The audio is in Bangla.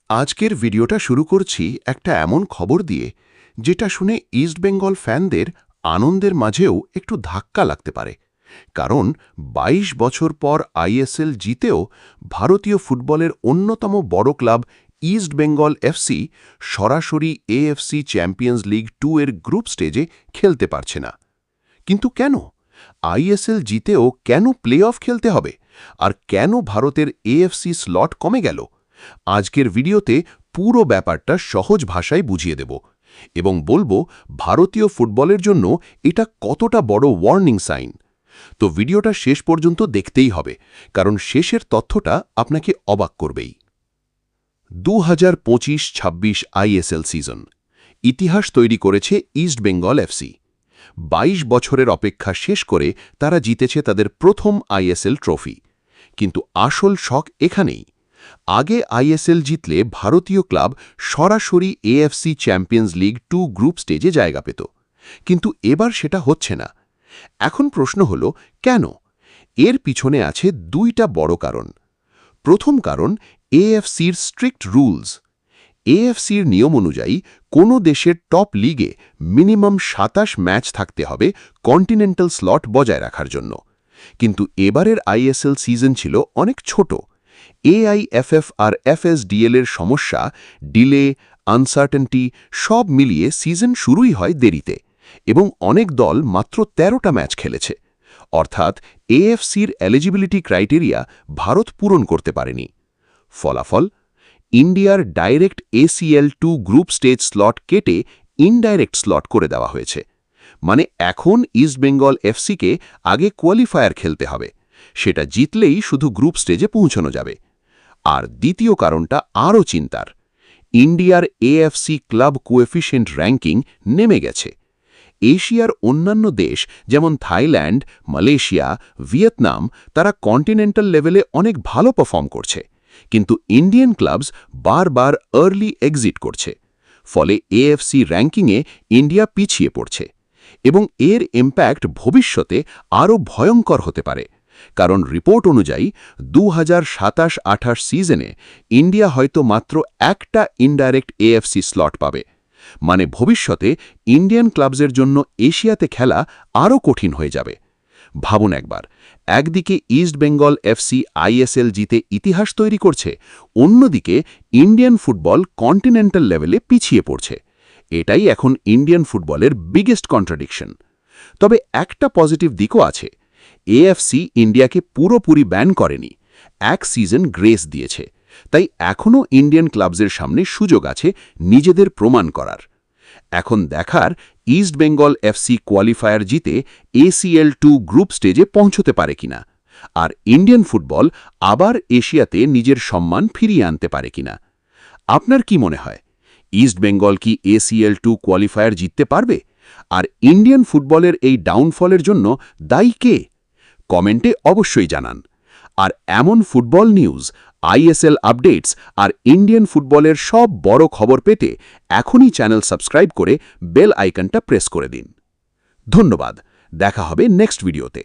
আজকের ভিডিওটা শুরু করছি একটা এমন খবর দিয়ে যেটা শুনে ইস্টবেঙ্গল ফ্যানদের আনন্দের মাঝেও একটু ধাক্কা লাগতে পারে। কারণ ২২ বছর পর আইএসএল জিতেও ভারতীয় ফুটবলের অন্যতম বড় ক্লাব ইস্টবেঙ্গল এফসি সরাসরি এএফসি চ্যাম্পিয়ন্স লিগ 2 এর গ্রুপ স্টেজে খেলতে পারছে না। কিন্তু কেন? আইএসএল জিতেও কেন প্লে অফ খেলতে হবে? আর কেন ভারতের এএফসি স্লট কমে গেল? আজকের ভিডিওতে পুরো ব্যাপারটা সহজ ভাষায় বুঝিয়ে দেব এবং বলবো ভারতীয় ফুটবলের জন্য এটা কতটা বড় ওয়ার্নিং সাইন। তো ভিডিওটা শেষ পর্যন্ত দেখতেই হবে, কারণ শেষের তথ্যটা আপনাকে অবাক করবেই। 2025-26 আইএসএল সিজন ইতিহাস তৈরি করেছে ইস্টবেঙ্গল এফসি। ২২ বছরের অপেক্ষা শেষ করে তারা জিতেছে তাদের প্রথম আইএসএল ট্রফি। কিন্তু আসল শক এখানেই। আগে আইএসএল জিতলে ভারতীয় ক্লাব সরাসরি এএফসি চ্যাম্পিয়ন্স লিগ 2 গ্রুপ স্টেজে জায়গা পেত, কিন্তু এবার সেটা হচ্ছে না। এখন প্রশ্ন হল কেন? এর পিছনে আছে দুইটা বড় কারণ। প্রথম কারণ এএফসির স্ট্রিক্ট রুলস। এএফসির নিয়ম অনুযায়ী কোনো দেশের টপ লিগে মিনিমাম ২৭ ম্যাচ থাকতে হবে কন্টিনেন্টাল স্লট বজায় রাখার জন্য। কিন্তু এবারের আইএসএল সিজন ছিল অনেক ছোট। এআইএফএফ আর এফএসডিএল এর সমস্যা, ডিলে, আনসার্টেনটি সব মিলিয়ে সিজন শুরুই হয় দেরিতে এবং অনেক দল মাত্র ১৩টা ম্যাচ খেলেছে। অর্থাৎ এএফসির এলিজিবিলিটি ক্রাইটেরিয়া ভারত পূরণ করতে পারেনি। ফলাফল, ইন্ডিয়ার direct ACL 2 group stage slot কেটে ইনডাইরেক্ট স্লট করে দেওয়া হয়েছে। মানে এখন ইস্টবেঙ্গল এফসিকে আগে কোয়ালিফায়ার খেলতে হবে, সেটা জিতলেই শুধু গ্রুপ স্টেজে পৌঁছানো যাবে। আর দ্বিতীয় কারণটা আরও চিন্তার। ইন্ডিয়ার এএফসি ক্লাব কোএফিশিয়েন্ট র্যাঙ্কিং নেমে গেছে। এশিয়ার অন্যান্য দেশ যেমন থাইল্যান্ড, মালয়েশিয়া, ভিয়েতনাম তারা কন্টিনেন্টাল লেভেলে অনেক ভালো পারফর্ম করছে, কিন্তু ইন্ডিয়ান ক্লাবস বারবার আর্লি এক্সিট করছে। ফলে এএফসি র্যাঙ্কিংয়ে ইন্ডিয়া পিছিয়ে পড়ছে এবং এর ইম্প্যাক্ট ভবিষ্যতে আরও ভয়ঙ্কর হতে পারে। কারণ রিপোর্ট অনুযায়ী 2027-28 সিজনে ইন্ডিয়া হয়তো মাত্র একটা ইনডাইরেক্ট এএফসি স্লট পাবে। মানে ভবিষ্যতে ইন্ডিয়ান ক্লাবসের জন্য এশিয়াতে খেলা আরও কঠিন হয়ে যাবে। ভাবুন একবার, একদিকে ইস্টবেঙ্গল এফসি আইএসএল জিতে ইতিহাস তৈরি করছে, অন্যদিকে ইন্ডিয়ান ফুটবল কন্টিনেন্টাল লেভেলে পিছিয়ে পড়ছে। এটাই এখন ইন্ডিয়ান ফুটবলের বিগেস্ট কন্ট্রাডিকশন। তবে একটা পজিটিভ দিকও আছে। এএফসি ইন্ডিয়াকে পুরোপুরি ব্যান করেনি, এক সিজন গ্রেস দিয়েছে। তাই এখনও ইন্ডিয়ান ক্লাবসের সামনে সুযোগ আছে নিজেদের প্রমাণ করার। এখন দেখার ইস্টবেঙ্গল এফসি কোয়ালিফায়ার জিতে এসিএল 2 গ্রুপ স্টেজে পৌঁছতে পারে কিনা, আর ইন্ডিয়ান ফুটবল আবার এশিয়াতে নিজের সম্মান ফিরিয়ে আনতে পারে কিনা। আপনার কি মনে হয়, ইস্টবেঙ্গল কি এসিএল 2 কোয়ালিফায়ার জিততে পারবে? আর ইন্ডিয়ান ফুটবলের এই ডাউনফলের জন্য দায়ী কে? কমেন্টে অবশ্যই জানান। আর এমন ফুটবল নিউজ, আইএসএল আপডেটস আর ইন্ডিয়ান ফুটবলের সব বড় খবর পেতে এখনই চ্যানেল সাবস্ক্রাইব করে বেল আইকনটা প্রেস করে দিন। ধন্যবাদ, দেখা হবে নেক্সট ভিডিওতে।